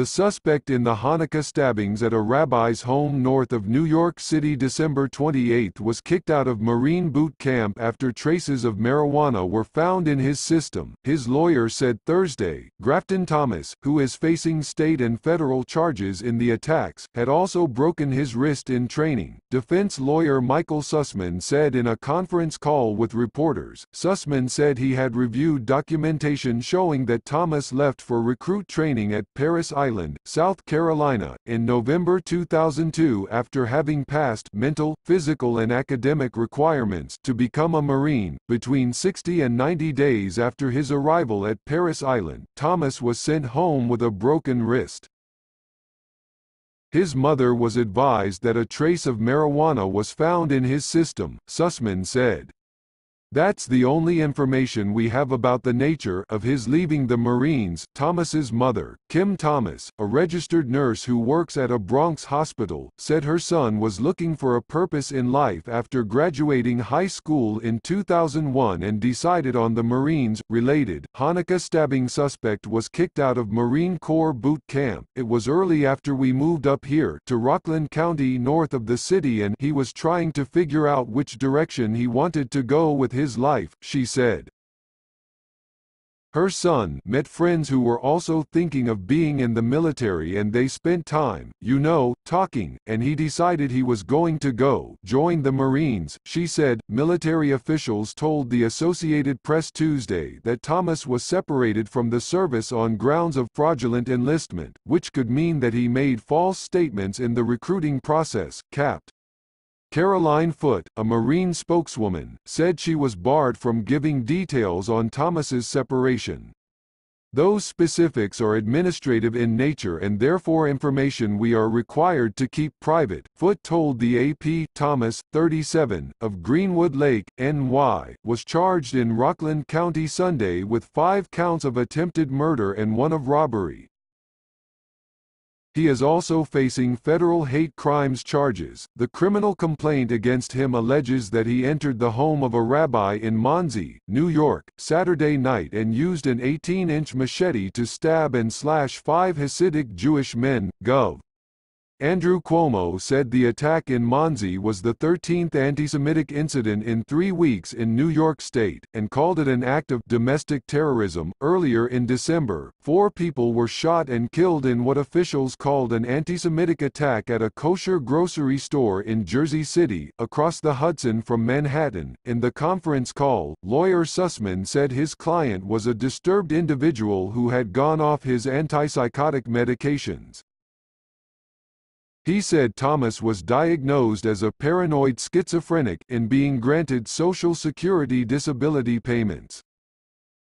The suspect in the Hanukkah stabbings at a rabbi's home north of New York City December 28 was kicked out of Marine boot camp after traces of marijuana were found in his system, his lawyer said Thursday.Grafton Thomas, who is facing state and federal charges in the attacks, had also broken his wrist in training, defense lawyer Michael Sussman said in a conference call with reporters. Sussman said he had reviewed documentation showing that Thomas left for recruit training at Parris Island, South Carolina, in November 2002 after having passed mental, physical and academic requirements to become a Marine. Between 60 and 90 days after his arrival at Parris Island, Thomas was sent home with a broken wrist. His mother was advised that a trace of marijuana was found in his system, Sussman said. That's the only information we have about the nature of his leaving the Marines. Thomas's mother, Kim Thomas, a registered nurse who works at a Bronx hospital, said her son was looking for a purpose in life after graduating high school in 2001 and decided on the Marines.Related. Hanukkah stabbing suspect was kicked out of Marine Corps boot camp. It was early after we moved up here to Rockland County north of the city and he was trying to figure out which direction he wanted to go with his life, she said. Her son met friends who were also thinking of being in the military and they spent time, talking, and he decided he was going to join the Marines, she said. Military officials told the Associated Press Tuesday that Thomas was separated from the service on grounds of fraudulent enlistment, which could mean that he made false statements in the recruiting process. Capt. Caroline Foote, a Marine spokeswoman, said she was barred from giving details on Thomas's separation. Those specifics are administrative in nature and therefore information we are required to keep private, Foote told the AP. Thomas, 37, of Greenwood Lake, NY, was charged in Rockland County Sunday with 5 counts of attempted murder and 1 of robbery. He is also facing federal hate crimes charges. The criminal complaint against him alleges that he entered the home of a rabbi in Monsey, New York, Saturday night and used an 18-inch machete to stab and slash 5 Hasidic Jewish men. Gov. Andrew Cuomo said the attack in Monsey was the 13th anti-Semitic incident in 3 weeks in New York State, and called it an act of domestic terrorism. Earlier in December, 4 people were shot and killed in what officials called an anti-Semitic attack at a kosher grocery store in Jersey City, across the Hudson from Manhattan. In the conference call, lawyer Sussman said his client was a disturbed individual who had gone off his antipsychotic medications. He said Thomas was diagnosed as a paranoid schizophrenic and being granted Social Security disability payments.